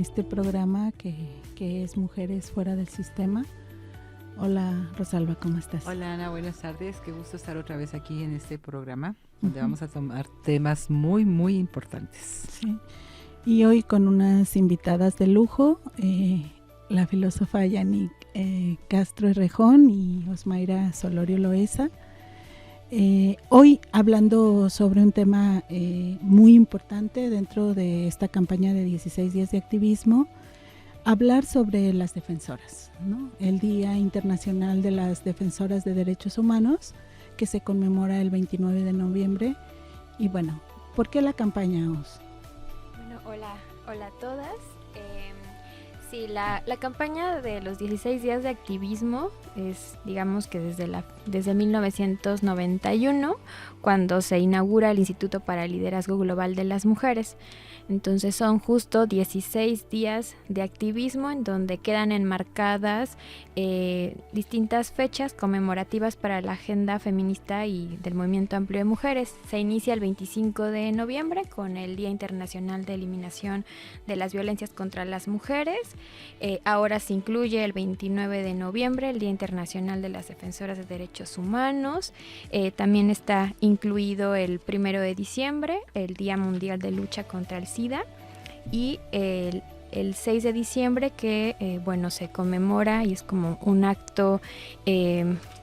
este programa que es Mujeres Fuera del Sistema. Hola Rosalba, ¿cómo estás? Hola Ana, buenas tardes. Qué gusto estar otra vez aquí en este programa donde vamos a tomar temas muy, muy importantes. Sí. Y hoy con unas invitadas de lujo, la filósofa Yannick Castro Errejón y Osmaira Solorio Loesa. Hoy hablando sobre un tema muy importante dentro de esta campaña de 16 días de activismo, hablar sobre las defensoras, ¿no? El Día Internacional de las Defensoras de Derechos Humanos, que se conmemora el 29 de noviembre. Y bueno, ¿por qué la campaña, Os? Bueno, hola a todas. Sí, la campaña de los 16 días de activismo es, digamos que desde 1991, cuando se inaugura el Instituto para el Liderazgo Global de las Mujeres. Entonces son justo 16 días de activismo en donde quedan enmarcadas distintas fechas conmemorativas para la agenda feminista y del movimiento amplio de mujeres. Se inicia el 25 de noviembre con el Día Internacional de Eliminación de las Violencias contra las Mujeres. Ahora se incluye el 29 de noviembre, el Día Internacional de las Defensoras de Derechos Humanos. También está incluido el 1 de diciembre, el Día Mundial de Lucha contra el SIDA, y el 6 de diciembre que se conmemora y es como un acto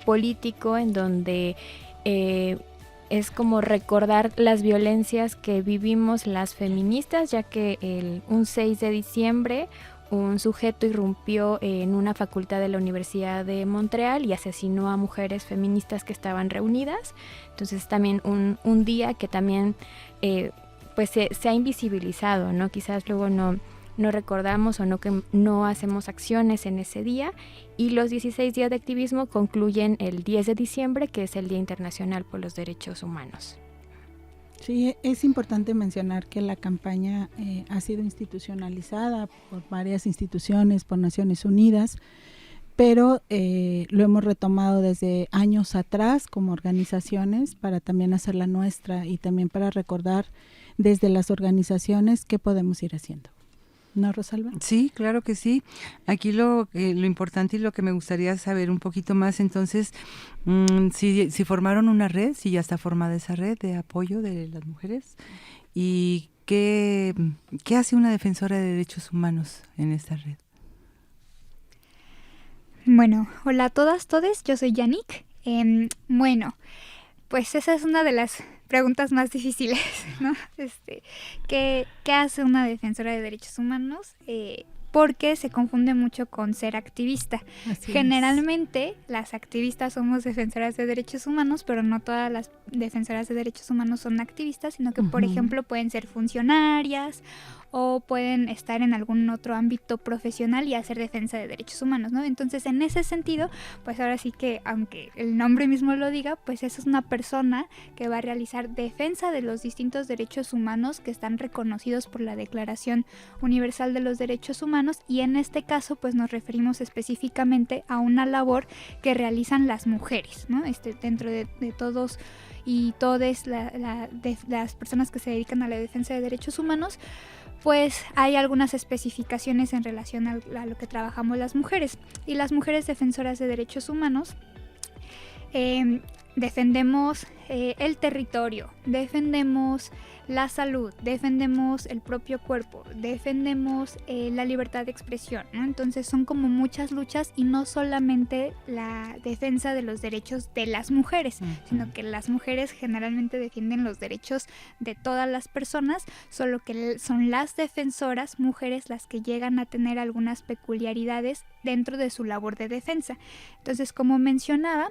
político en donde es como recordar las violencias que vivimos las feministas, ya que un 6 de diciembre un sujeto irrumpió en una facultad de la Universidad de Montreal y asesinó a mujeres feministas que estaban reunidas. Entonces también un día que también pues se ha invisibilizado, ¿no? Quizás luego no recordamos o que no hacemos acciones en ese día, y los 16 días de activismo concluyen el 10 de diciembre, que es el Día Internacional por los Derechos Humanos. Sí, es importante mencionar que la campaña ha sido institucionalizada por varias instituciones, por Naciones Unidas, pero lo hemos retomado desde años atrás como organizaciones para también hacerla nuestra y también para recordar desde las organizaciones qué podemos ir haciendo. ¿No, Rosalba? Sí, claro que sí. Aquí lo importante y lo que me gustaría saber un poquito más, entonces, si formaron una red, si ya está formada esa red de apoyo de las mujeres, y qué hace una defensora de derechos humanos en esta red. Bueno, hola a todas, todes, yo soy Yannick. Pues esa es una de las preguntas más difíciles, ¿no? ¿Qué hace una defensora de derechos humanos? Porque se confunde mucho con ser activista. Generalmente las activistas somos defensoras de derechos humanos, pero no todas las defensoras de derechos humanos son activistas, sino que, por ejemplo, pueden ser funcionarias o pueden estar en algún otro ámbito profesional y hacer defensa de derechos humanos, ¿no? Entonces, en ese sentido, pues ahora sí que, aunque el nombre mismo lo diga, pues esa es una persona que va a realizar defensa de los distintos derechos humanos que están reconocidos por la Declaración Universal de los Derechos Humanos, y en este caso, pues nos referimos específicamente a una labor que realizan las mujeres, ¿no? Dentro de todos y todas las personas que se dedican a la defensa de derechos humanos, pues hay algunas especificaciones en relación a lo que trabajamos las mujeres. Y las mujeres defensoras de derechos humanos defendemos el territorio, defendemos la salud, defendemos el propio cuerpo, defendemos la libertad de expresión, ¿no? Entonces son como muchas luchas y no solamente la defensa de los derechos de las mujeres, sino que las mujeres generalmente defienden los derechos de todas las personas, solo que son las defensoras mujeres las que llegan a tener algunas peculiaridades dentro de su labor de defensa. Entonces, como mencionaba,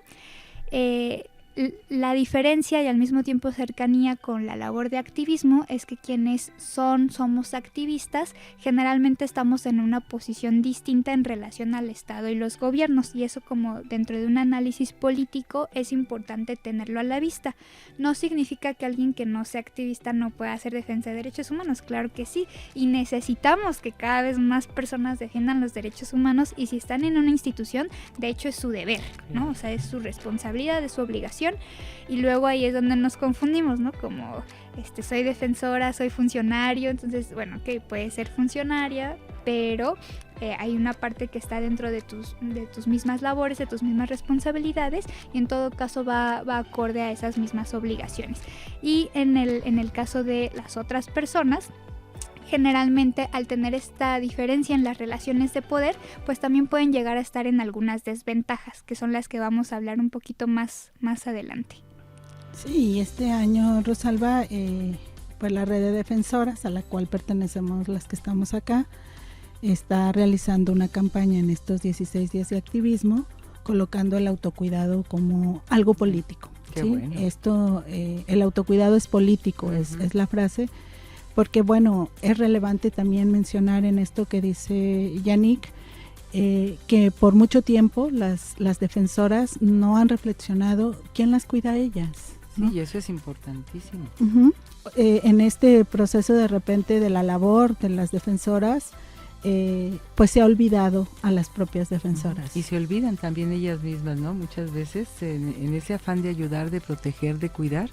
la diferencia y al mismo tiempo cercanía con la labor de activismo es que quienes somos activistas generalmente estamos en una posición distinta en relación al Estado y los gobiernos, y eso, como dentro de un análisis político, es importante tenerlo a la vista. No significa que alguien que no sea activista no pueda hacer defensa de derechos humanos, claro que sí, y necesitamos que cada vez más personas defiendan los derechos humanos, y si están en una institución, de hecho es su deber, ¿no? O sea, es su responsabilidad, es su obligación. Y luego ahí es donde nos confundimos, ¿no? Como soy defensora, soy funcionario, entonces, bueno, que puede ser funcionaria, pero hay una parte que está dentro de tus mismas labores, de tus mismas responsabilidades, y en todo caso va acorde a esas mismas obligaciones. Y en el caso de las otras personas, generalmente al tener esta diferencia en las relaciones de poder, pues también pueden llegar a estar en algunas desventajas, que son las que vamos a hablar un poquito más adelante. Sí, este año, Rosalba, pues la red de defensoras a la cual pertenecemos las que estamos acá, está realizando una campaña en estos 16 días de activismo, colocando el autocuidado como algo político. Qué ¿sí? bueno. Esto, el autocuidado es político, es la frase, porque bueno, es relevante también mencionar en esto que dice Yannick, que por mucho tiempo las defensoras no han reflexionado quién las cuida a ellas, ¿no? Sí, y eso es importantísimo. Uh-huh. En este proceso de repente de la labor de las defensoras, pues se ha olvidado a las propias defensoras. Y se olvidan también ellas mismas, ¿no? Muchas veces en ese afán de ayudar, de proteger, de cuidar,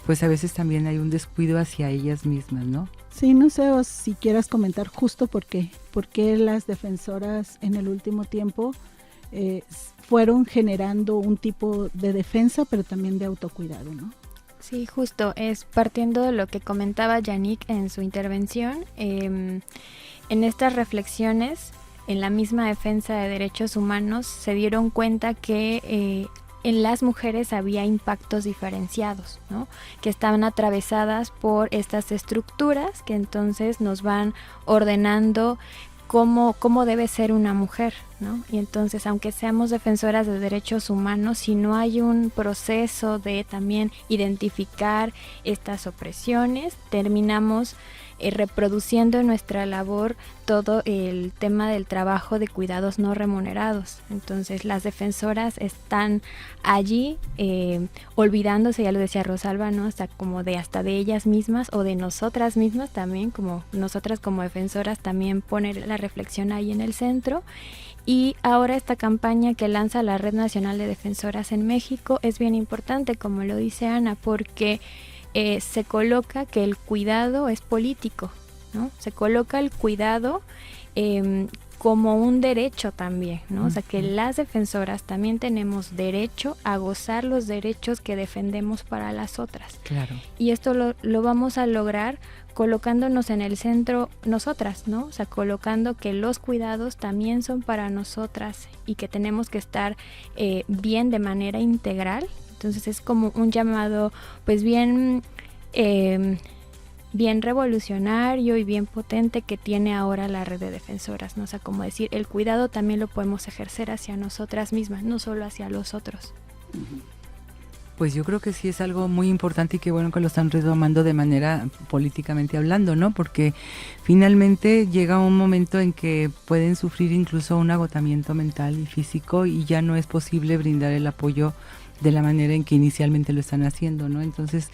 pues a veces también hay un descuido hacia ellas mismas, ¿no? Sí, no sé o si quieras comentar justo por qué las defensoras en el último tiempo fueron generando un tipo de defensa, pero también de autocuidado, ¿no? Sí, justo, es partiendo de lo que comentaba Yannick en su intervención, en estas reflexiones, en la misma defensa de derechos humanos, se dieron cuenta que en las mujeres había impactos diferenciados, ¿no? Que estaban atravesadas por estas estructuras que entonces nos van ordenando cómo debe ser una mujer, ¿no? Y entonces, aunque seamos defensoras de derechos humanos, si no hay un proceso de también identificar estas opresiones, terminamos reproduciendo en nuestra labor todo el tema del trabajo de cuidados no remunerados. Entonces las defensoras están allí olvidándose, ya lo decía Rosalba, ¿no? Hasta de ellas mismas o de nosotras mismas también, como nosotras como defensoras también poner la reflexión ahí en el centro. Y ahora esta campaña que lanza la Red Nacional de Defensoras en México es bien importante, como lo dice Ana, porque se coloca que el cuidado es político, ¿no? Se coloca el cuidado como un derecho también, ¿no? O sea, que las defensoras también tenemos derecho a gozar los derechos que defendemos para las otras. Claro. Y esto lo vamos a lograr colocándonos en el centro nosotras, ¿no? O sea, colocando que los cuidados también son para nosotras y que tenemos que estar bien de manera integral. Entonces es como un llamado pues bien revolucionario y bien potente que tiene ahora la red de defensoras, ¿no? O sea, como decir, el cuidado también lo podemos ejercer hacia nosotras mismas, no solo hacia los otros. Pues yo creo que sí es algo muy importante y qué bueno que lo están retomando de manera políticamente hablando, ¿no? Porque finalmente llega un momento en que pueden sufrir incluso un agotamiento mental y físico y ya no es posible brindar el apoyo de la manera en que inicialmente lo están haciendo, ¿no? Entonces,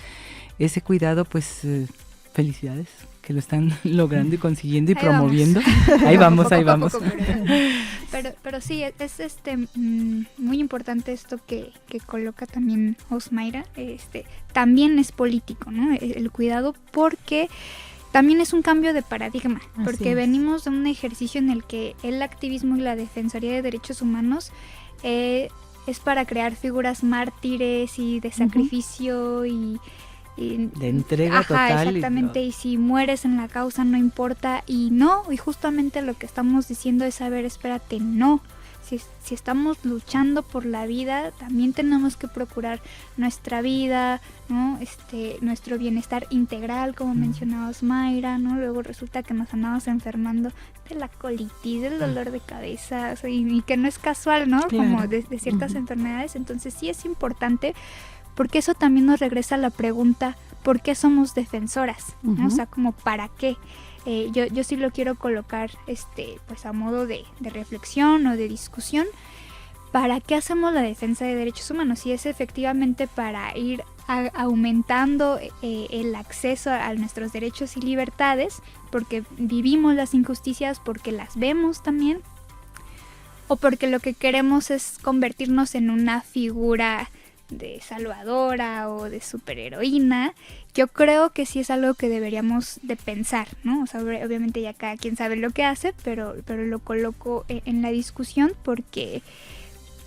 ese cuidado, pues, felicidades que lo están logrando y consiguiendo y ahí promoviendo. Vamos. Ahí vamos, Poco ahí a vamos. poco, pero sí, es muy importante esto que coloca también Osmaira, también es político, ¿no? El cuidado, porque también es un cambio de paradigma, porque venimos de un ejercicio en el que el activismo y la defensoría de derechos humanos es para crear figuras mártires y de sacrificio y de entrega total. Exactamente, y si mueres en la causa no importa, y justamente lo que estamos diciendo es, a ver, espérate, no. Si estamos luchando por la vida, también tenemos que procurar nuestra vida, ¿no? Nuestro bienestar integral, como mencionaba Osmaira, ¿no? Luego resulta que nos andamos enfermando de la colitis, del dolor de cabeza, o sea, y que no es casual, ¿no? Claro. Como de ciertas enfermedades. Entonces sí es importante, porque eso también nos regresa a la pregunta, ¿por qué somos defensoras? ¿No? O sea, como ¿para qué? Yo sí lo quiero colocar pues a modo de reflexión o de discusión. ¿Para qué hacemos la defensa de derechos humanos? Si es efectivamente para ir aumentando el acceso a nuestros derechos y libertades, porque vivimos las injusticias, porque las vemos también, o porque lo que queremos es convertirnos en una figura salvadora o de superheroína. Yo creo que sí es algo que deberíamos de pensar, ¿no? O sea, obviamente ya cada quien sabe lo que hace, pero lo coloco en la discusión porque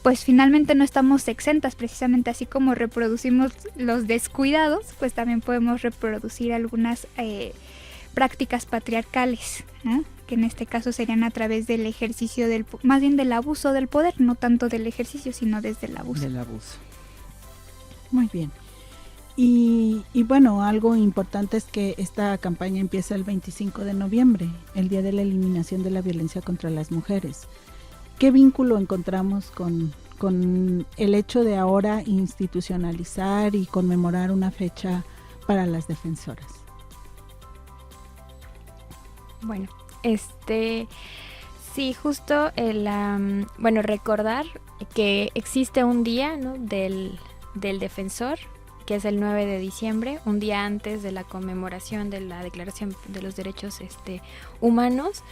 pues finalmente no estamos exentas, precisamente así como reproducimos los descuidados, pues también podemos reproducir algunas prácticas patriarcales, ¿no? Que en este caso serían a través del ejercicio más bien del abuso del poder, no tanto del ejercicio, sino desde el abuso. Del abuso. Muy bien. Y bueno, algo importante es que esta campaña empieza el 25 de noviembre, el Día de la Eliminación de la Violencia contra las Mujeres. ¿Qué vínculo encontramos con el hecho de ahora institucionalizar y conmemorar una fecha para las defensoras? Bueno, sí, justo recordar que existe un día, ¿no?, del defensor, que es el 9 de diciembre, un día antes de la conmemoración de la Declaración de los Derechos Humanos,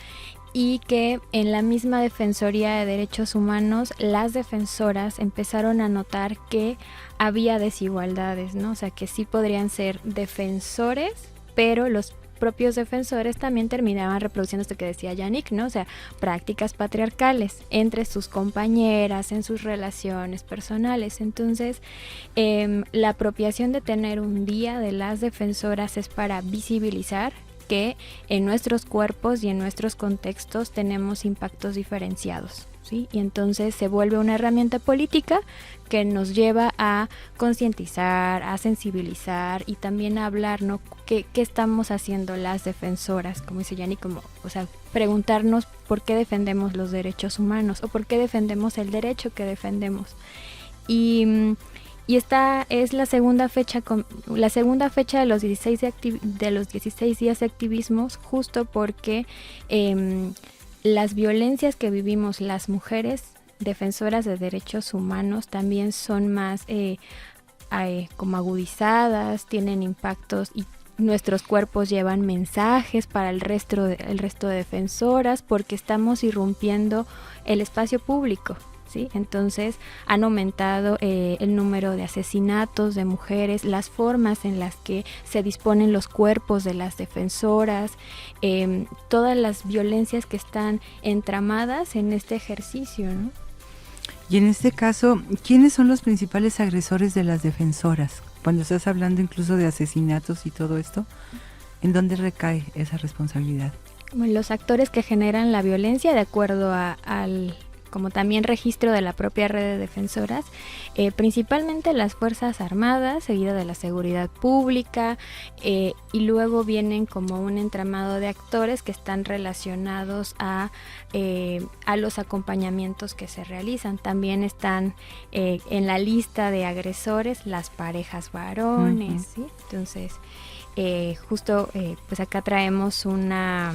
y que en la misma Defensoría de Derechos Humanos las defensoras empezaron a notar que había desigualdades, ¿no? O sea, que sí podrían ser defensores, pero los propios defensores también terminaban reproduciendo esto que decía Yannick, ¿no? O sea, prácticas patriarcales entre sus compañeras, en sus relaciones personales. Entonces, la apropiación de tener un día de las defensoras es para visibilizar que en nuestros cuerpos y en nuestros contextos tenemos impactos diferenciados, ¿sí? Y entonces se vuelve una herramienta política que nos lleva a concientizar, a sensibilizar y también a hablar, ¿no? ¿Qué estamos haciendo las defensoras? Como dice Yanni, preguntarnos por qué defendemos los derechos humanos o por qué defendemos el derecho que defendemos. Y esta es la segunda fecha de los 16 días de activismos, justo porque las violencias que vivimos las mujeres defensoras de derechos humanos también son más como agudizadas, tienen impactos y nuestros cuerpos llevan mensajes para el resto de defensoras porque estamos irrumpiendo el espacio público. ¿Sí? Entonces han aumentado el número de asesinatos de mujeres, las formas en las que se disponen los cuerpos de las defensoras, todas las violencias que están entramadas en este ejercicio, ¿no? Y en este caso, ¿quiénes son los principales agresores de las defensoras? Cuando estás hablando incluso de asesinatos y todo esto, ¿en dónde recae esa responsabilidad? Bueno, los actores que generan la violencia, de acuerdo al como también registro de la propia red de defensoras, principalmente las Fuerzas Armadas, seguida de la seguridad pública, y luego vienen como un entramado de actores que están relacionados a los acompañamientos que se realizan. También están en la lista de agresores las parejas varones, ¿sí? Entonces, pues acá traemos una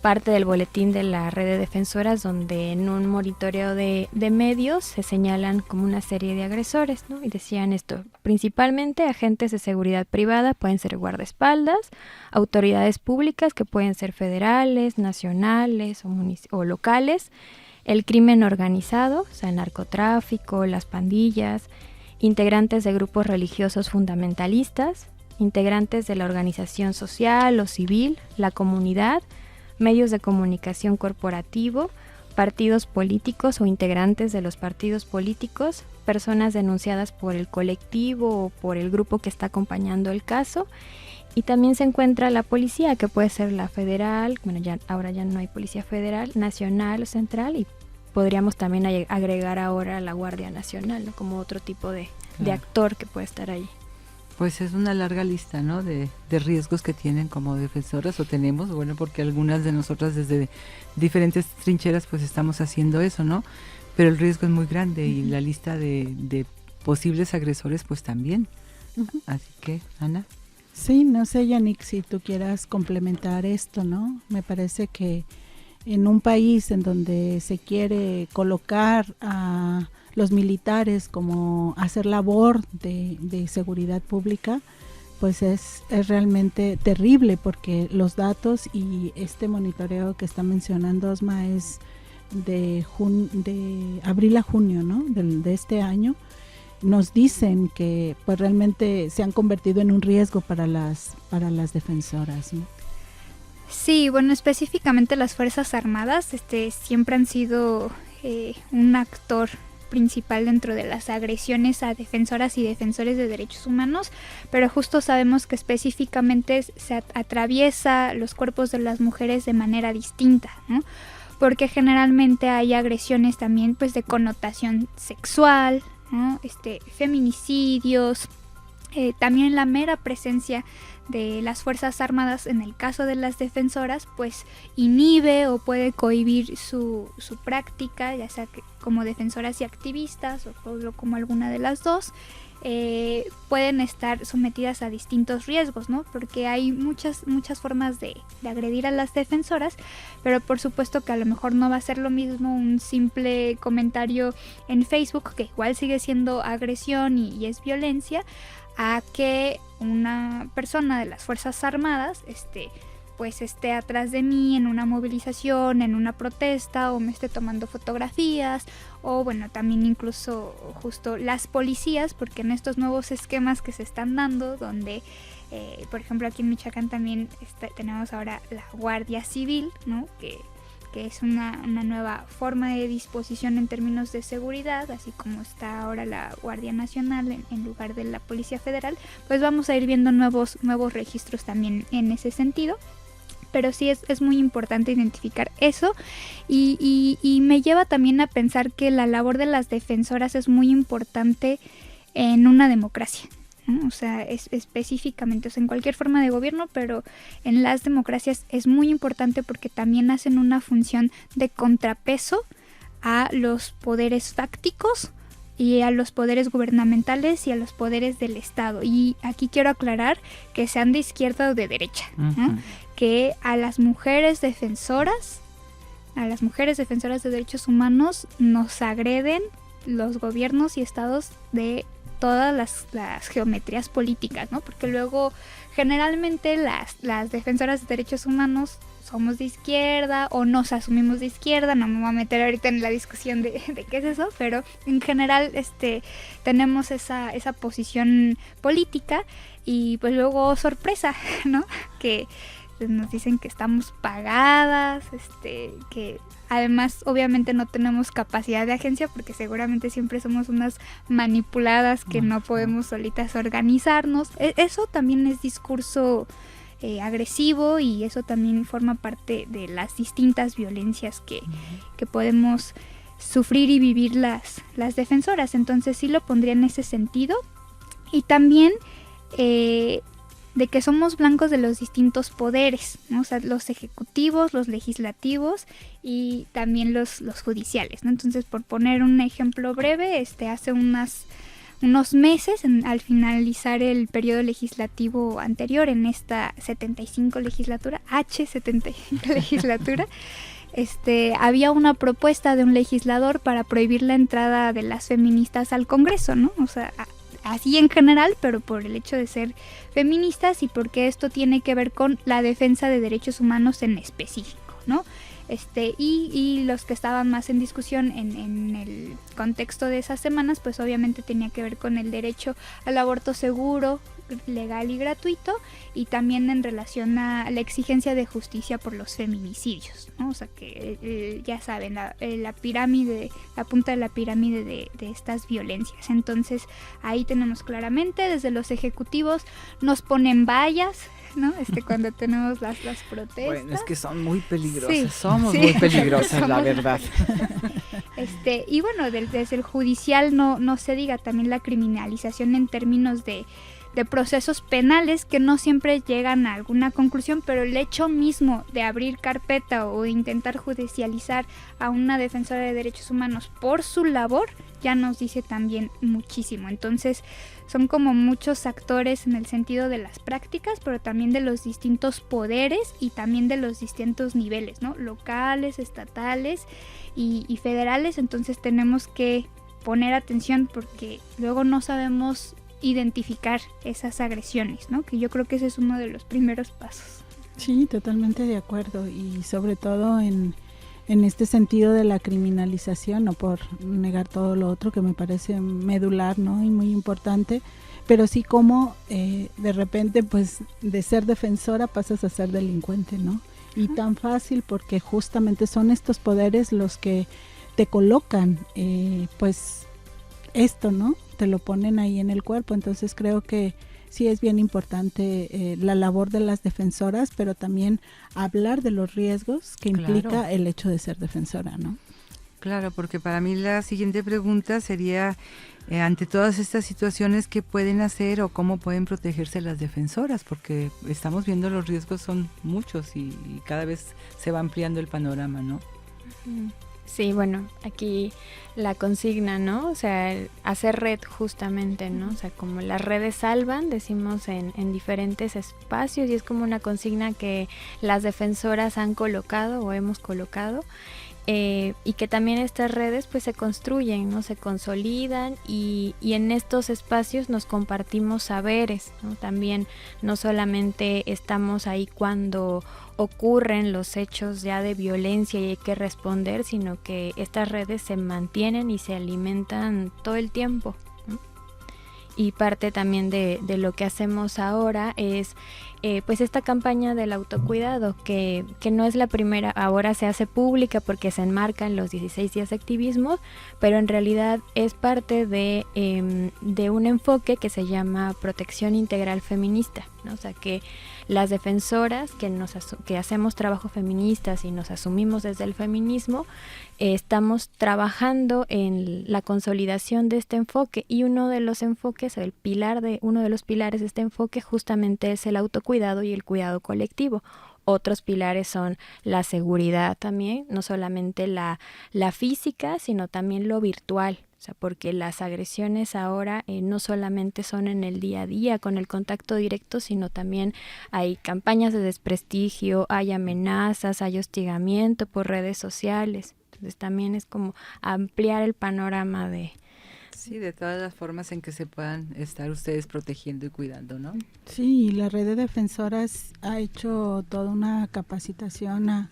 parte del boletín de la red de defensoras donde en un monitoreo de medios se señalan como una serie de agresores, ¿no? Y decían esto: principalmente agentes de seguridad privada, pueden ser guardaespaldas, autoridades públicas que pueden ser federales, nacionales o locales, el crimen organizado, o sea, el narcotráfico, las pandillas, integrantes de grupos religiosos fundamentalistas, integrantes de la organización social o civil, la comunidad, medios de comunicación corporativo, partidos políticos o integrantes de los partidos políticos, personas denunciadas por el colectivo o por el grupo que está acompañando el caso. Y también se encuentra la policía, que puede ser la federal, bueno, ahora ya no hay policía federal, nacional o central, y podríamos también agregar ahora la Guardia Nacional, ¿no? Como otro tipo de actor que puede estar ahí. Pues es una larga lista, ¿no? De riesgos que tienen como defensoras o tenemos, bueno, porque algunas de nosotras desde diferentes trincheras pues estamos haciendo eso, ¿no? Pero el riesgo es muy grande y la lista de posibles agresores pues también. Así que, Ana. Sí, no sé, Yannick, si tú quieras complementar esto, ¿no? Me parece que en un país en donde se quiere colocar a los militares como hacer labor de seguridad pública, pues es realmente terrible, porque los datos y este monitoreo que está mencionando Osma es de abril a junio, ¿no? de este año, nos dicen que pues realmente se han convertido en un riesgo para las defensoras, ¿no? Sí, bueno, específicamente las Fuerzas Armadas siempre han sido un actor principal dentro de las agresiones a defensoras y defensores de derechos humanos, pero justo sabemos que específicamente se atraviesa los cuerpos de las mujeres de manera distinta, ¿no? Porque generalmente hay agresiones también pues de connotación sexual, ¿no? Feminicidios, también la mera presencia de las Fuerzas Armadas en el caso de las defensoras pues inhibe o puede cohibir su práctica, ya sea que como defensoras y activistas o como alguna de las dos. Pueden estar sometidas a distintos riesgos, ¿no? Porque hay muchas formas de agredir a las defensoras, pero por supuesto que a lo mejor no va a ser lo mismo un simple comentario en Facebook, que igual sigue siendo agresión y es violencia, a que una persona de las Fuerzas Armadas pues esté atrás de mí en una movilización, en una protesta, o me esté tomando fotografías, o bueno, también incluso justo las policías, porque en estos nuevos esquemas que se están dando, donde por ejemplo aquí en Michoacán también tenemos ahora la Guardia Civil, ¿no? que es una nueva forma de disposición en términos de seguridad, así como está ahora la Guardia Nacional en lugar de la Policía Federal, pues vamos a ir viendo nuevos registros también en ese sentido. Pero sí es muy importante identificar eso y me lleva también a pensar que la labor de las defensoras es muy importante en una democracia, ¿no? O sea, específicamente, o sea, en cualquier forma de gobierno, pero en las democracias es muy importante porque también hacen una función de contrapeso a los poderes fácticos y a los poderes gubernamentales y a los poderes del Estado. Y aquí quiero aclarar que sean de izquierda o de derecha, ¿no? Que a las mujeres defensoras de derechos humanos nos agreden los gobiernos y estados de todas las geometrías políticas, ¿no? Porque luego generalmente las defensoras de derechos humanos somos de izquierda o nos asumimos de izquierda, no me voy a meter ahorita en la discusión de qué es eso, pero en general tenemos esa posición política y pues luego sorpresa, ¿no? Que nos dicen que estamos pagadas, que además obviamente no tenemos capacidad de agencia porque seguramente siempre somos unas manipuladas que no podemos solitas organizarnos. Eso también es discurso agresivo y eso también forma parte de las distintas violencias que podemos sufrir y vivir las defensoras. Entonces sí lo pondría en ese sentido. Y también de que somos blancos de los distintos poderes, ¿no? O sea, los ejecutivos, los legislativos y también los judiciales, ¿no? Entonces, por poner un ejemplo breve, hace unos meses, al finalizar el periodo legislativo anterior, en esta 75 legislatura, H75 legislatura, había una propuesta de un legislador para prohibir la entrada de las feministas al Congreso, ¿no? O sea, así en general, pero por el hecho de ser feministas y porque esto tiene que ver con la defensa de derechos humanos en específico, ¿no? Y los que estaban más en discusión en el contexto de esas semanas, pues obviamente tenía que ver con el derecho al aborto seguro, legal y gratuito, y también en relación a la exigencia de justicia por los feminicidios, ¿no? O sea que ya saben, la pirámide, la punta de la pirámide de estas violencias. Entonces ahí tenemos claramente desde los ejecutivos nos ponen vallas, ¿no? Cuando tenemos las protestas. Bueno, es que son muy peligrosas, sí, somos muy peligrosas, la verdad. Y bueno, desde el judicial no se diga, también la criminalización en términos de procesos penales que no siempre llegan a alguna conclusión, pero el hecho mismo de abrir carpeta o de intentar judicializar a una defensora de derechos humanos por su labor ya nos dice también muchísimo. Entonces son como muchos actores en el sentido de las prácticas, pero también de los distintos poderes y también de los distintos niveles, ¿no? Locales, estatales y federales. Entonces tenemos que poner atención porque luego no sabemos identificar esas agresiones, ¿no? Que yo creo que ese es uno de los primeros pasos. Sí, totalmente de acuerdo, y sobre todo en en este sentido de la criminalización, no por negar todo lo otro que me parece medular, ¿no? Y muy importante, pero sí como de repente pues de ser defensora pasas a ser delincuente, ¿no? Y tan fácil porque justamente son estos poderes los que te colocan pues esto, ¿no? Te lo ponen ahí en el cuerpo, entonces creo que sí es bien importante la labor de las defensoras, pero también hablar de los riesgos que implica el hecho de ser defensora, ¿no? Claro, porque para mí la siguiente pregunta sería, ante todas estas situaciones, ¿qué pueden hacer o cómo pueden protegerse las defensoras? Porque estamos viendo los riesgos son muchos y cada vez se va ampliando el panorama, ¿no? Sí, bueno, aquí la consigna, ¿no? O sea, hacer red justamente, ¿no? O sea, como las redes salvan, decimos en diferentes espacios, y es como una consigna que las defensoras han colocado o hemos colocado, y que también estas redes pues se construyen, ¿no? Se consolidan y en estos espacios nos compartimos saberes, ¿no? También no solamente estamos ahí cuando ocurren los hechos ya de violencia y hay que responder, sino que estas redes se mantienen y se alimentan todo el tiempo, ¿no? Y parte también de lo que hacemos ahora es pues esta campaña del autocuidado, que no es la primera, ahora se hace pública porque se enmarca en los 16 días de activismo, pero en realidad es parte de un enfoque que se llama protección integral feminista, ¿no? O sea, que las defensoras que hacemos trabajo feministas y nos asumimos desde el feminismo, estamos trabajando en la consolidación de este enfoque, y uno de los enfoques, uno de los pilares de este enfoque justamente es el autocuidado y el cuidado colectivo. Otros pilares son la seguridad también, no solamente la física, sino también lo virtual. O sea, porque las agresiones ahora no solamente son en el día a día con el contacto directo, sino también hay campañas de desprestigio, hay amenazas, hay hostigamiento por redes sociales. Entonces también es como ampliar el panorama de... Sí, de todas las formas en que se puedan estar ustedes protegiendo y cuidando, ¿no? Sí, la red de defensoras ha hecho toda una capacitación a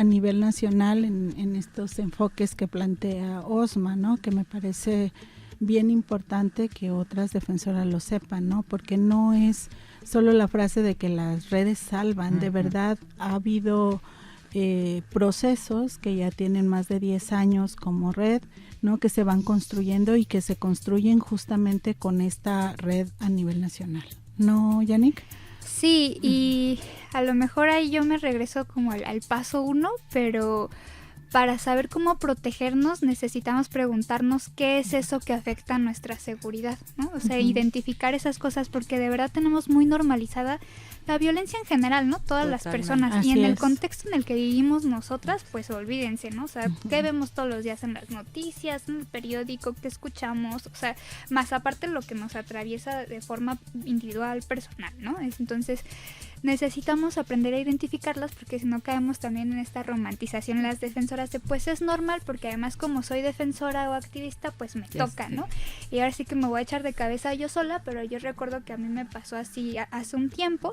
nivel nacional en estos enfoques que plantea Osma, ¿no? Que me parece bien importante que otras defensoras lo sepan, ¿no? Porque no es solo la frase de que las redes salvan, de verdad ha habido procesos que ya tienen más de 10 años como red, ¿no? Que se van construyendo y que se construyen justamente con esta red a nivel nacional, ¿no, Yannick? Sí, y a lo mejor ahí yo me regreso como al paso 1, pero para saber cómo protegernos necesitamos preguntarnos qué es eso que afecta a nuestra seguridad, ¿no? O sea, identificar esas cosas, porque de verdad tenemos muy normalizada la violencia en general, ¿no? Todas las personas. Así y en el es. contexto en el que vivimos nosotras, pues olvídense, ¿no? O sea, ¿qué vemos todos los días en las noticias, en el periódico, qué escuchamos? O sea, más aparte lo que nos atraviesa de forma individual, personal, ¿no? Entonces necesitamos aprender a identificarlas, porque si no caemos también en esta romantización las defensoras de pues es normal, porque además como soy defensora o activista pues me toca, ¿no? Y ahora sí que me voy a echar de cabeza yo sola, pero yo recuerdo que a mí me pasó así hace un tiempo,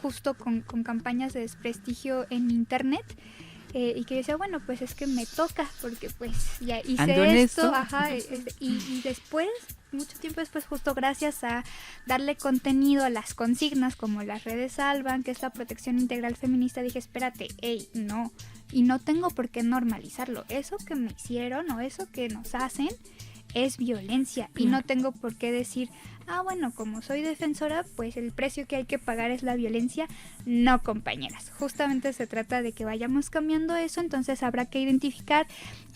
justo con campañas de desprestigio en internet. Y que yo decía, bueno, pues es que me toca, porque pues ya hice esto, y después, mucho tiempo después, justo gracias a darle contenido a las consignas como las redes salvan, que es la protección integral feminista, dije, espérate, no, y no tengo por qué normalizarlo, eso que me hicieron o eso que nos hacen es violencia, y no tengo por qué decir, bueno, como soy defensora, pues el precio que hay que pagar es la violencia. No, compañeras, justamente se trata de que vayamos cambiando eso. Entonces habrá que identificar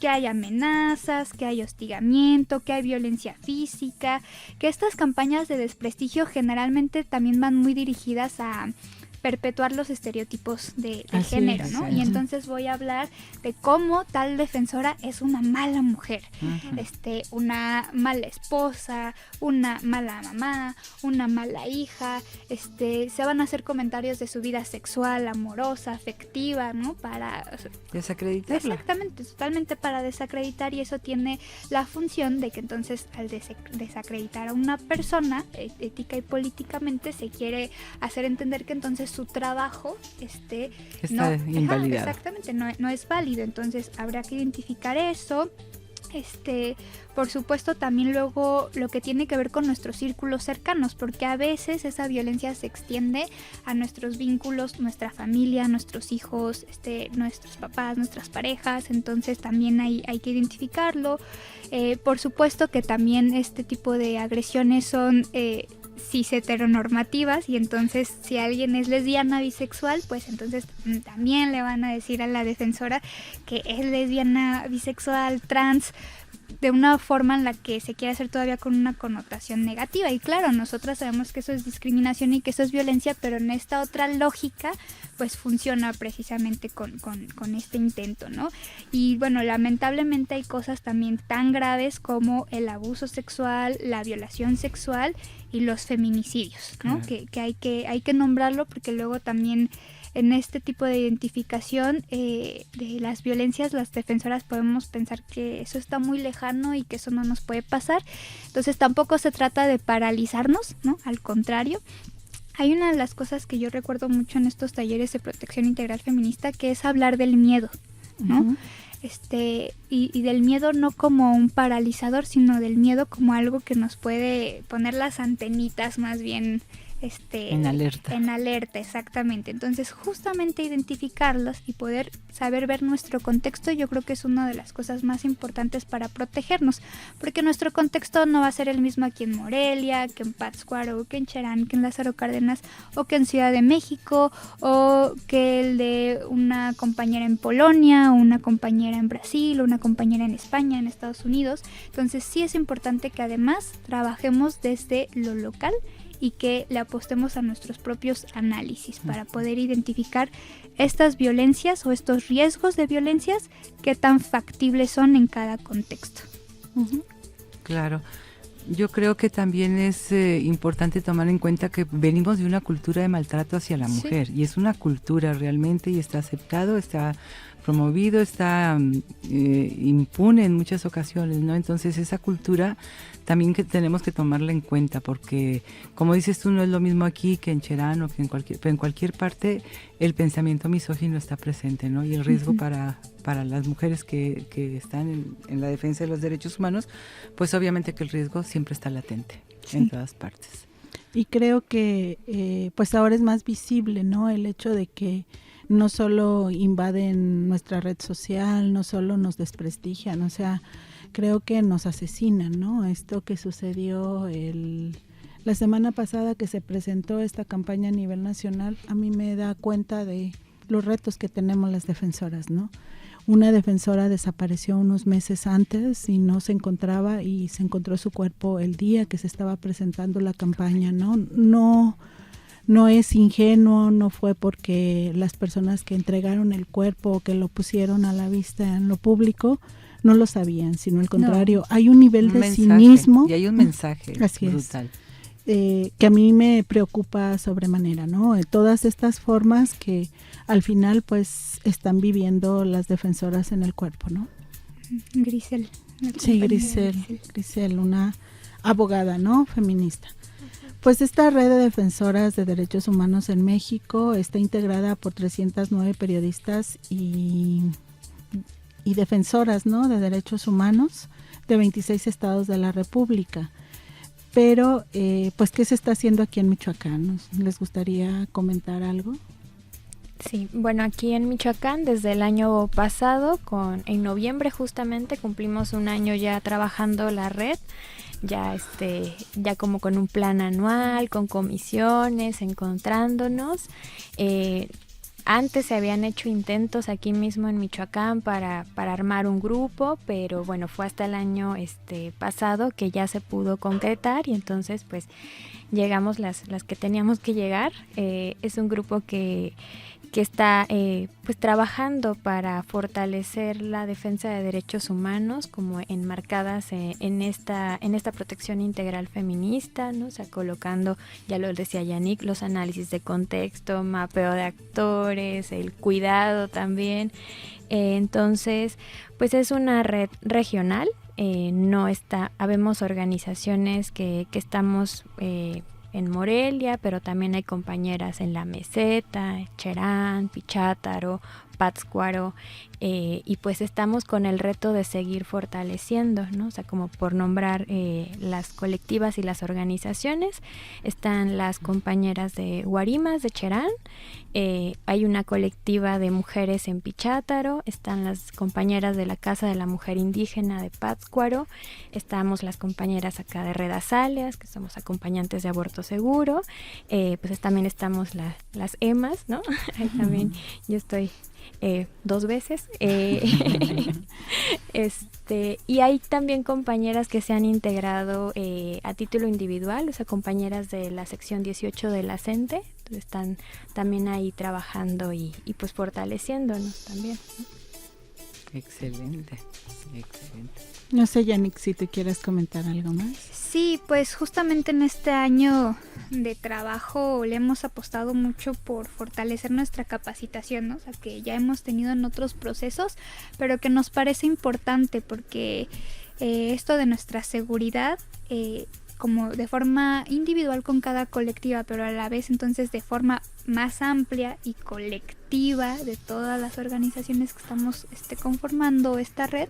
que hay amenazas, que hay hostigamiento, que hay violencia física, que estas campañas de desprestigio generalmente también van muy dirigidas a perpetuar los estereotipos de género, ¿no? Y entonces voy a hablar de cómo tal defensora es una mala mujer, una mala esposa, una mala mamá, una mala hija, se van a hacer comentarios de su vida sexual, amorosa, afectiva, ¿no? Para desacreditarla. Exactamente, totalmente para desacreditar, y eso tiene la función de que entonces al desacreditar a una persona ética y políticamente se quiere hacer entender que entonces su trabajo está invalidado. Exactamente, no es válido. Entonces habrá que identificar eso. Por supuesto también luego lo que tiene que ver con nuestros círculos cercanos, porque a veces esa violencia se extiende a nuestros vínculos, nuestra familia, nuestros hijos, nuestros papás, nuestras parejas. Entonces también hay que identificarlo. Por supuesto que también este tipo de agresiones son cis heteronormativas, y entonces si alguien es lesbiana, bisexual, pues entonces también le van a decir a la defensora que es lesbiana, bisexual, trans, de una forma en la que se quiere hacer todavía con una connotación negativa. Y claro, nosotras sabemos que eso es discriminación y que eso es violencia, pero en esta otra lógica pues funciona precisamente con este intento, ¿no? Y bueno, lamentablemente hay cosas también tan graves como el abuso sexual, la violación sexual y los feminicidios, ¿no? Claro. Que hay que nombrarlo, porque luego también en este tipo de identificación de las violencias, las defensoras podemos pensar que eso está muy lejano y que eso no nos puede pasar. Entonces tampoco se trata de paralizarnos, ¿no? Al contrario. Hay una de las cosas que yo recuerdo mucho en estos talleres de protección integral feminista, que es hablar del miedo, ¿no? Uh-huh. Y del miedo no como un paralizador, sino del miedo como algo que nos puede poner las antenitas más bien en alerta. En alerta, exactamente. Entonces, justamente identificarlos y poder saber ver nuestro contexto, yo creo que es una de las cosas más importantes para protegernos, porque nuestro contexto no va a ser el mismo aquí en Morelia, que en Pátzcuaro, que en Cherán, que en Lázaro Cárdenas, o que en Ciudad de México, o que el de una compañera en Polonia, o una compañera en Brasil, o una compañera en España, en Estados Unidos. Entonces, sí es importante que además trabajemos desde lo local y que le apostemos a nuestros propios análisis para poder identificar estas violencias o estos riesgos de violencias, qué tan factibles son en cada contexto. Uh-huh. Claro. Yo creo que también es importante tomar en cuenta que venimos de una cultura de maltrato hacia la mujer, y es una cultura realmente, y está aceptado, está promovido, está impune en muchas ocasiones, ¿no? Entonces esa cultura también que tenemos que tomarla en cuenta, porque como dices tú, no es lo mismo aquí que en Cherán o que en cualquier parte el pensamiento misógino está presente, ¿no? Y el riesgo uh-huh. para las mujeres que están en la defensa de los derechos humanos, pues obviamente que el riesgo siempre está latente en todas partes. Y creo que pues ahora es más visible, ¿no? El hecho de que no solo invaden nuestra red social, no solo nos desprestigian, o sea, creo que nos asesinan, ¿no? Esto que sucedió la semana pasada, que se presentó esta campaña a nivel nacional, a mí me da cuenta de los retos que tenemos las defensoras, ¿no? Una defensora desapareció unos meses antes y no se encontraba, y se encontró su cuerpo el día que se estaba presentando la campaña, ¿no? No es ingenuo, no fue porque las personas que entregaron el cuerpo o que lo pusieron a la vista en lo público no lo sabían, sino al contrario, hay un nivel de mensaje, cinismo. Y hay un mensaje así brutal. Que a mí me preocupa sobremanera, ¿no? Todas estas formas que al final pues están viviendo las defensoras en el cuerpo, ¿no? Grisel. Sí, Grisel, una abogada, ¿no? Feminista. Pues esta red de defensoras de derechos humanos en México está integrada por 309 periodistas y defensoras, ¿no? De derechos humanos de 26 estados de la República. Pero, pues, ¿qué se está haciendo aquí en Michoacán? ¿Les gustaría comentar algo? Sí, bueno, aquí en Michoacán desde el año pasado, en noviembre justamente, cumplimos un año ya trabajando la red. Ya como con un plan anual, con comisiones, encontrándonos. Antes se habían hecho intentos aquí mismo en Michoacán para armar un grupo, pero bueno, fue hasta el año pasado que ya se pudo concretar, y entonces pues llegamos las que teníamos que llegar. Es un grupo que está pues trabajando para fortalecer la defensa de derechos humanos, como enmarcadas en esta protección integral feminista, ¿no? O sea, colocando, ya lo decía Yannick, los análisis de contexto, mapeo de actores, el cuidado también. Entonces, pues es una red regional, habemos organizaciones que estamos en Morelia, pero también hay compañeras en La Meseta, Cherán, Pichátaro, Pátzcuaro, y pues estamos con el reto de seguir fortaleciendo, ¿no? O sea, como por nombrar las colectivas y las organizaciones, están las compañeras de Guarimas de Cherán, hay una colectiva de mujeres en Pichátaro, están las compañeras de la Casa de la Mujer Indígena de Pátzcuaro, estamos las compañeras acá de Redazalias, que somos acompañantes de aborto seguro, pues también estamos las EMAs, ¿no? Ahí también yo estoy 2 veces, y hay también compañeras que se han integrado a título individual, o sea, compañeras de la sección 18 de la CENTE, están también ahí trabajando y pues fortaleciéndonos también, ¿no? Excelente. No sé, Yannick, si te quieres comentar algo más. Sí, pues justamente en este año de trabajo le hemos apostado mucho por fortalecer nuestra capacitación, ¿no? O sea, que ya hemos tenido en otros procesos, pero que nos parece importante porque esto de nuestra seguridad, como de forma individual con cada colectiva, pero a la vez entonces de forma más amplia y colectiva de todas las organizaciones que estamos conformando esta red,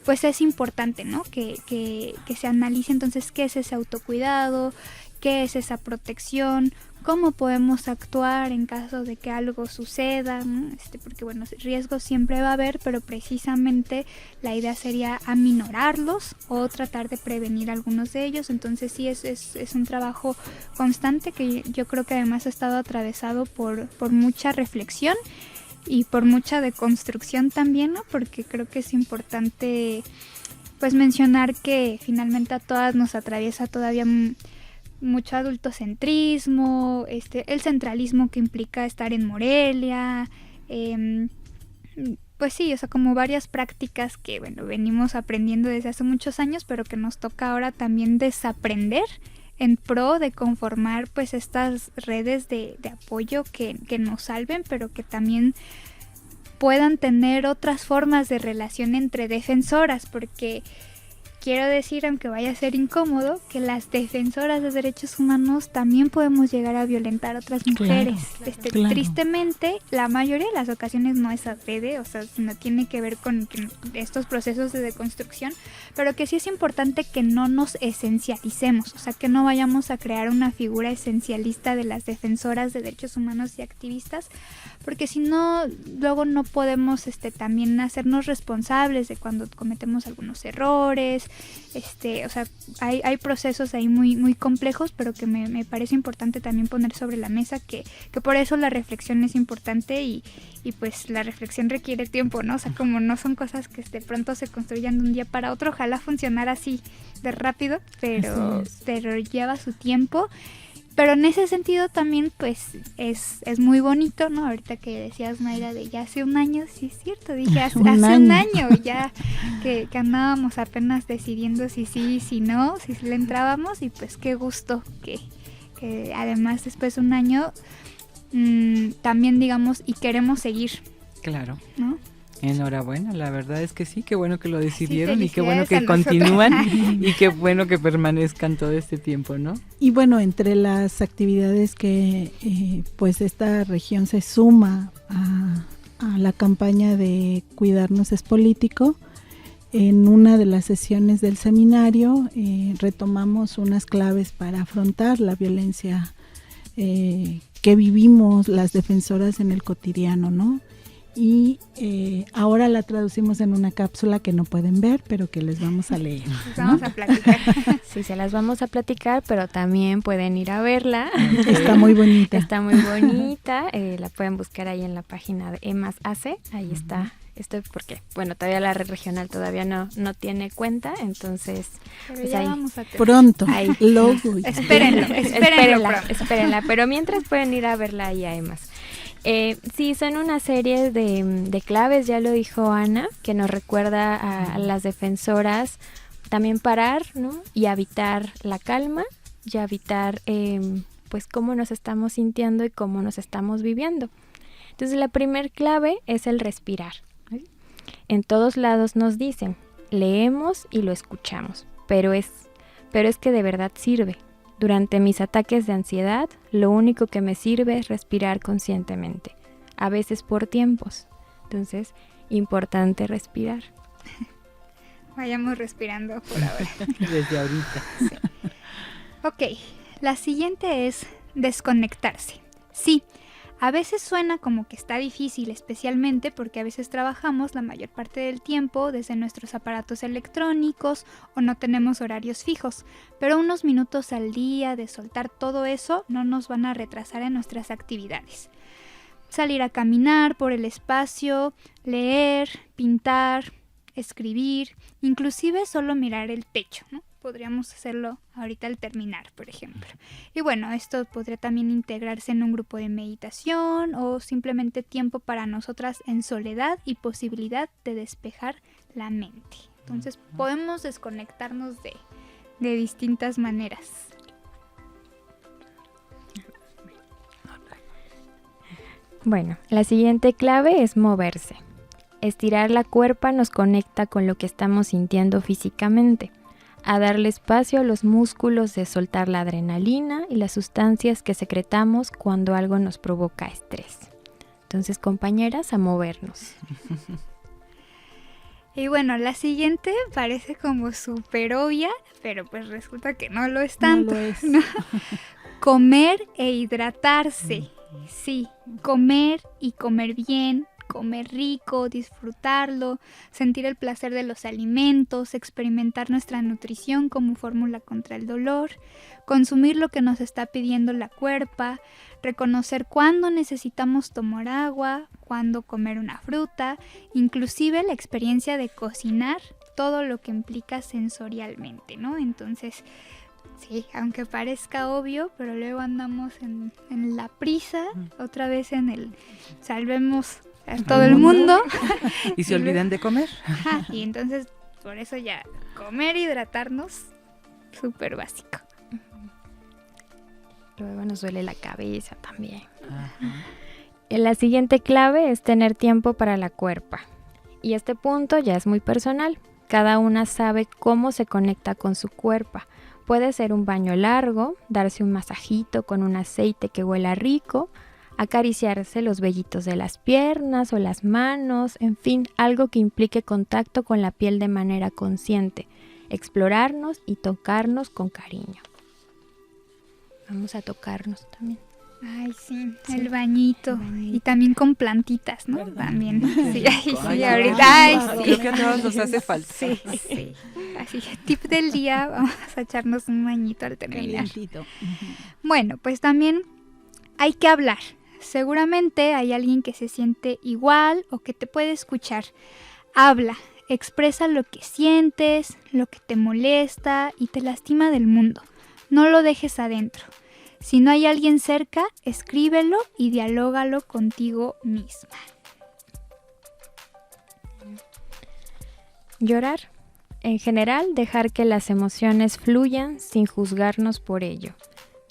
pues es importante, ¿no? Que se analice entonces qué es ese autocuidado, qué es esa protección, cómo podemos actuar en caso de que algo suceda, ¿no? Porque bueno, riesgos siempre va a haber, pero precisamente la idea sería aminorarlos o tratar de prevenir algunos de ellos. Entonces sí es un trabajo constante que yo creo que además ha estado atravesado por mucha reflexión y por mucha deconstrucción también, ¿no? Porque creo que es importante pues mencionar que finalmente a todas nos atraviesa todavía mucho adultocentrismo, el centralismo que implica estar en Morelia, pues sí, o sea, como varias prácticas que, bueno, venimos aprendiendo desde hace muchos años, pero que nos toca ahora también desaprender en pro de conformar pues estas redes de apoyo que nos salven, pero que también puedan tener otras formas de relación entre defensoras, porque quiero decir, aunque vaya a ser incómodo, que las defensoras de derechos humanos también podemos llegar a violentar a otras mujeres. Claro. Tristemente, la mayoría de las ocasiones no es adrede, o sea, no tiene que ver con estos procesos de deconstrucción, pero que sí es importante que no nos esencialicemos, o sea, que no vayamos a crear una figura esencialista de las defensoras de derechos humanos y activistas, porque si no, luego no podemos también hacernos responsables de cuando cometemos algunos errores. O sea, hay procesos ahí muy, muy complejos, pero que me parece importante también poner sobre la mesa que por eso la reflexión es importante y pues la reflexión requiere tiempo, ¿no? O sea, como no son cosas que de pronto se construyan de un día para otro, ojalá funcionara así de rápido, pero lleva su tiempo. Pero en ese sentido también pues es muy bonito, ¿no? Ahorita que decías, Mayra, de ya hace un año, sí es cierto, dije hace un año ya que andábamos apenas decidiendo si sí, si no, si le entrábamos, y pues qué gusto que además después de un año también digamos y queremos seguir. Claro. ¿No? Enhorabuena, la verdad es que sí, qué bueno que lo decidieron y qué bueno que continúan y qué bueno que permanezcan todo este tiempo, ¿no? Y bueno, entre las actividades que pues esta región se suma a la campaña de Cuidarnos es Político, en una de las sesiones del seminario retomamos unas claves para afrontar la violencia que vivimos las defensoras en el cotidiano, ¿no? Y ahora la traducimos en una cápsula que no pueden ver, pero que les vamos a leer, ¿no? Vamos a platicar. Sí, se las vamos a platicar, pero también pueden ir a verla. Está muy bonita. Está muy bonita. La pueden buscar ahí en la página de EMAS ACE. Ahí está. Esto porque, bueno, todavía la red regional todavía no tiene cuenta, entonces pero pues ya ahí, vamos a tener. Pronto, ahí. logo. Espérenla, pero mientras pueden ir a verla ahí a EMAS. Sí, son una serie de claves, ya lo dijo Ana, que nos recuerda a las defensoras también parar, ¿no? Y habitar la calma y habitar pues cómo nos estamos sintiendo y cómo nos estamos viviendo. Entonces la primer clave es el respirar. En todos lados nos dicen, leemos y lo escuchamos, pero es que de verdad sirve. Durante mis ataques de ansiedad, lo único que me sirve es respirar conscientemente, a veces por tiempos. Entonces, importante respirar. Vayamos respirando por ahora. Desde ahorita. Sí. Ok, la siguiente es desconectarse. Sí, a veces suena como que está difícil, especialmente porque a veces trabajamos la mayor parte del tiempo desde nuestros aparatos electrónicos o no tenemos horarios fijos, pero unos minutos al día de soltar todo eso no nos van a retrasar en nuestras actividades. Salir a caminar por el espacio, leer, pintar, escribir, inclusive solo mirar el techo, ¿no? Podríamos hacerlo ahorita al terminar, por ejemplo. Y bueno, esto podría también integrarse en un grupo de meditación o simplemente tiempo para nosotras en soledad y posibilidad de despejar la mente. Entonces podemos desconectarnos de distintas maneras. Bueno, la siguiente clave es moverse. Estirar la cuerpa nos conecta con lo que estamos sintiendo físicamente, a darle espacio a los músculos de soltar la adrenalina y las sustancias que secretamos cuando algo nos provoca estrés. Entonces, compañeras, a movernos. Y bueno, la siguiente parece como súper obvia, pero pues resulta que no lo es tanto. No lo es. ¿No? Comer e hidratarse. Sí, comer y comer bien, comer rico, disfrutarlo, sentir el placer de los alimentos, experimentar nuestra nutrición como fórmula contra el dolor, consumir lo que nos está pidiendo la cuerpa, reconocer cuándo necesitamos tomar agua, cuándo comer una fruta, inclusive la experiencia de cocinar, todo lo que implica sensorialmente, ¿no? Entonces, sí, aunque parezca obvio, pero luego andamos en la prisa, otra vez en el salvemos a todo el mundo. Y se olvidan de comer. Ajá, y entonces, por eso ya, comer, hidratarnos, súper básico. Luego nos duele la cabeza también. Ajá. La siguiente clave es tener tiempo para la cuerpa. Y este punto ya es muy personal. Cada una sabe cómo se conecta con su cuerpa. Puede ser un baño largo, darse un masajito con un aceite que huela rico, acariciarse los vellitos de las piernas o las manos, en fin, algo que implique contacto con la piel de manera consciente, explorarnos y tocarnos con cariño. Vamos a tocarnos también. Ay, sí, el bañito. Y también con plantitas, ¿no? ¿Verdad? También. Sí, Ay, sí, ahorita. Ay, Creo sí. que a todos nos hace falta. Sí, sí. Así, tip del día, vamos a echarnos un bañito al terminar. Calientito. Bueno, pues también hay que hablar. Seguramente hay alguien que se siente igual o que te puede escuchar. Habla, expresa lo que sientes, lo que te molesta y te lastima del mundo. No lo dejes adentro. Si no hay alguien cerca, escríbelo y dialógalo contigo misma. Llorar. En general, dejar que las emociones fluyan sin juzgarnos por ello.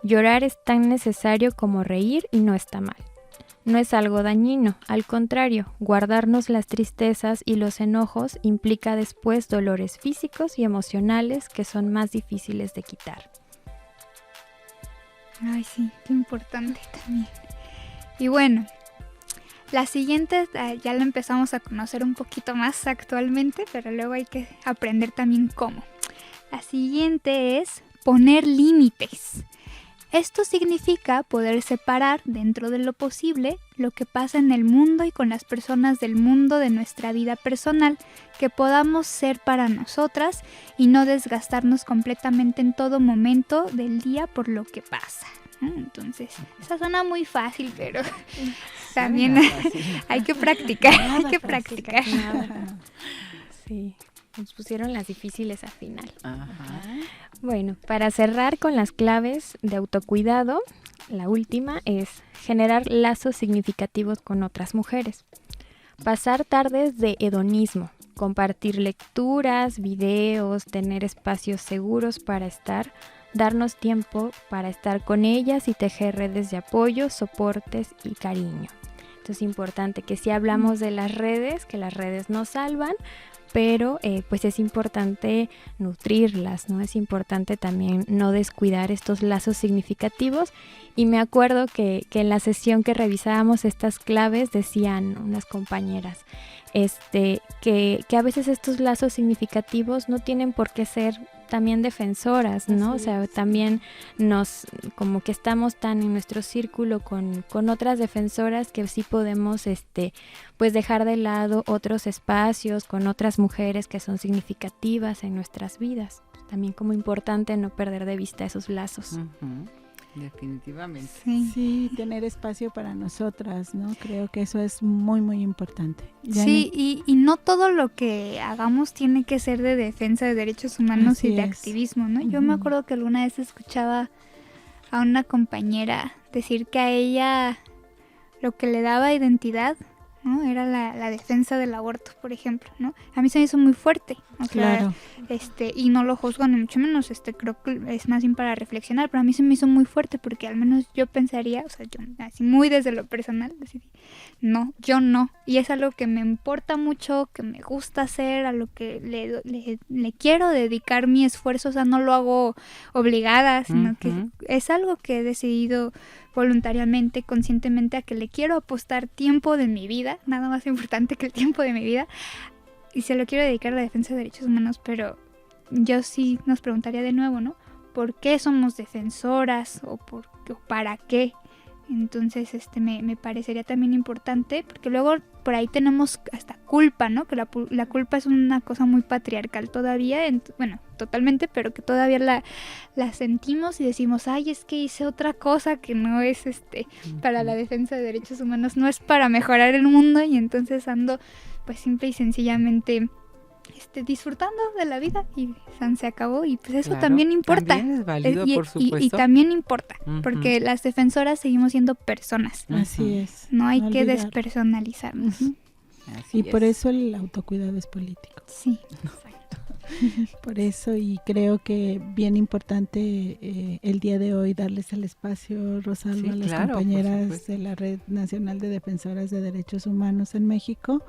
Llorar es tan necesario como reír y no está mal. No es algo dañino, al contrario, guardarnos las tristezas y los enojos implica después dolores físicos y emocionales que son más difíciles de quitar. Ay, sí, qué importante también. Y bueno, la siguiente ya la empezamos a conocer un poquito más actualmente, pero luego hay que aprender también cómo. La siguiente es poner límites. Esto significa poder separar dentro de lo posible lo que pasa en el mundo y con las personas del mundo de nuestra vida personal, que podamos ser para nosotras y no desgastarnos completamente en todo momento del día por lo que pasa. Entonces, esa suena muy fácil, pero también hay que practicar, hay que practicar. Sí, nos pusieron las difíciles al final. Ajá. Bueno, para cerrar con las claves de autocuidado, la última es generar lazos significativos con otras mujeres. Pasar tardes de hedonismo, compartir lecturas, videos, tener espacios seguros para estar, darnos tiempo para estar con ellas y tejer redes de apoyo, soportes y cariño. Esto es importante, que si hablamos de las redes, que las redes nos salvan, pero pues es importante nutrirlas, ¿no? Es importante también no descuidar estos lazos significativos. Y me acuerdo que en la sesión que revisábamos estas claves decían unas compañeras que a veces estos lazos significativos no tienen por qué ser también defensoras, ¿no? O sea, también como que estamos tan en nuestro círculo con otras defensoras que sí podemos pues dejar de lado otros espacios con otras mujeres que son significativas en nuestras vidas. También como importante no perder de vista esos lazos. Uh-huh. Definitivamente. Sí, tener espacio para nosotras, ¿no? Creo que eso es muy, muy importante. Sí, y no todo lo que hagamos tiene que ser de defensa de derechos humanos Así y de es. activismo, ¿no? Yo me acuerdo que alguna vez escuchaba a una compañera decir que a ella lo que le daba identidad, ¿no? Era la defensa del aborto, por ejemplo, ¿no? A mí se me hizo muy fuerte, o sea, Claro. y no lo juzgo ni mucho menos, creo que es más bien para reflexionar, pero a mí se me hizo muy fuerte porque al menos yo pensaría, o sea, yo así muy desde lo personal decidí, no, yo no, y es algo que me importa mucho, que me gusta hacer, a lo que le quiero dedicar mi esfuerzo, o sea, no lo hago obligada, sino que es algo que he decidido voluntariamente, conscientemente, a que le quiero apostar tiempo de mi vida, nada más importante que el tiempo de mi vida, y se lo quiero dedicar a la defensa de derechos humanos, pero yo sí nos preguntaría de nuevo, ¿no? ¿Por qué somos defensoras o para qué? Entonces me parecería también importante, porque luego por ahí tenemos hasta culpa, ¿no? Que la culpa es una cosa muy patriarcal todavía, bueno, totalmente, pero que todavía la sentimos y decimos, ay, es que hice otra cosa que no es para la defensa de derechos humanos, no es para mejorar el mundo, y entonces ando pues simple y sencillamente disfrutando de la vida y se acabó, y pues eso Claro, también importa. también es válido, por supuesto. Y también importa, porque las defensoras seguimos siendo personas. Así es. No hay que olvidarlo. despersonalizarnos. Así Y por es. eso el autocuidado es político. Sí. Por eso, y creo que bien importante el día de hoy darles el espacio, Rosalba, Sí, a las claro, por compañeras supuesto. de la Red Nacional de Defensoras de Derechos Humanos en México,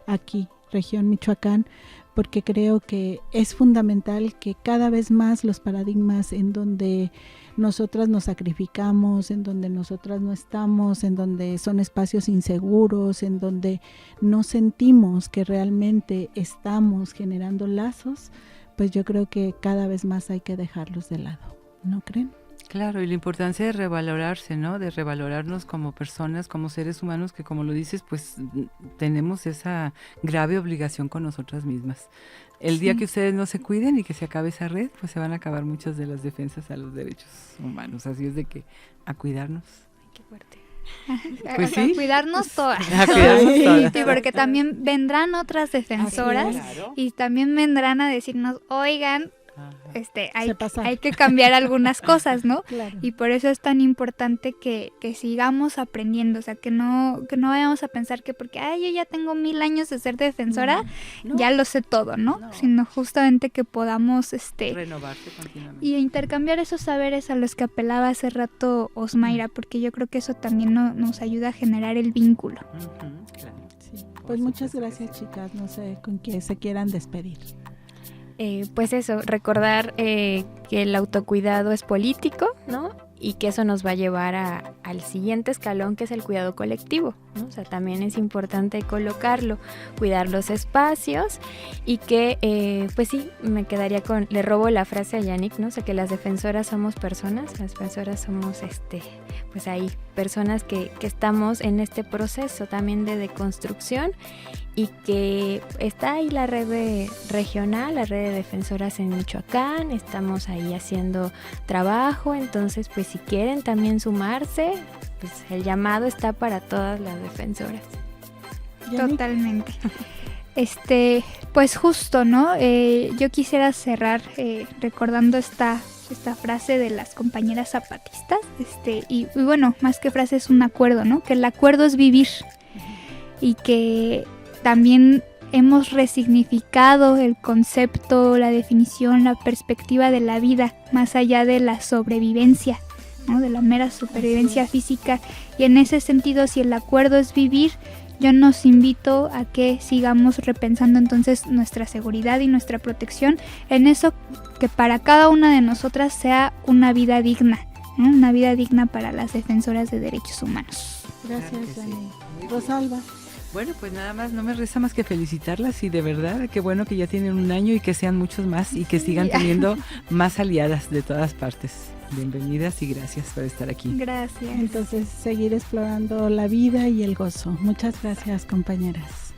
aquí, región Michoacán, porque creo que es fundamental que cada vez más los paradigmas en donde nosotras nos sacrificamos, en donde nosotras no estamos, en donde son espacios inseguros, en donde no sentimos que realmente estamos generando lazos, pues yo creo que cada vez más hay que dejarlos de lado, ¿no creen? Claro, y la importancia de revalorarse, ¿no? De revalorarnos como personas, como seres humanos, que como lo dices, pues tenemos esa grave obligación con nosotras mismas. El día que ustedes no se cuiden y que se acabe esa red, pues se van a acabar muchas de las defensas a los derechos humanos. Así es de que a cuidarnos. Ay, qué fuerte. Pues O sea, sí. cuidarnos todas. A cuidarnos todas. Sí, porque también vendrán otras defensoras Claro. y también vendrán a decirnos, oigan, Ajá. hay que cambiar algunas cosas, ¿no? Claro. Y por eso es tan importante que sigamos aprendiendo, o sea, que no vayamos a pensar que porque yo ya tengo 1000 años de ser defensora, No. ya lo sé todo, ¿no? No. Sino justamente que podamos Renovarse continuamente. y intercambiar esos saberes a los que apelaba hace rato Osmaira, porque yo creo que eso también nos ayuda a generar el vínculo. Ujú, claro. Sí. Por Pues muchas supuesto que gracias, sí. chicas, no sé con qué se quieran despedir. Pues eso, recordar que el autocuidado es político, ¿no? Y que eso nos va a llevar al siguiente escalón, que es el cuidado colectivo, ¿no? O sea, también es importante colocarlo, cuidar los espacios y que, pues sí, me quedaría le robo la frase a Yannick, ¿no? O sea, que las defensoras somos personas, las defensoras somos, pues ahí, personas que estamos en este proceso también de deconstrucción y que está ahí la red regional, la red de defensoras en Michoacán, estamos ahí haciendo trabajo, entonces pues si quieren también sumarse, pues el llamado está para todas las defensoras. Yannick. Totalmente. Pues justo, ¿no? Yo quisiera cerrar recordando esta frase de las compañeras zapatistas, y bueno, más que frase es un acuerdo, ¿no? Que el acuerdo es vivir y que también hemos resignificado el concepto, la definición, la perspectiva de la vida, más allá de la sobrevivencia, ¿no? De la mera supervivencia física. Y en ese sentido, si el acuerdo es vivir, yo nos invito a que sigamos repensando entonces nuestra seguridad y nuestra protección en eso que para cada una de nosotras sea una vida digna, ¿no? Una vida digna para las defensoras de derechos humanos. Gracias, Claro que sí. Dani. Rosalba. Bueno, pues nada más, no me resta más que felicitarlas y de verdad, qué bueno que ya tienen un año y que sean muchos más y que sigan teniendo más aliadas de todas partes. Bienvenidas y gracias por estar aquí. Gracias. Entonces, seguir explorando la vida y el gozo. Muchas gracias, compañeras.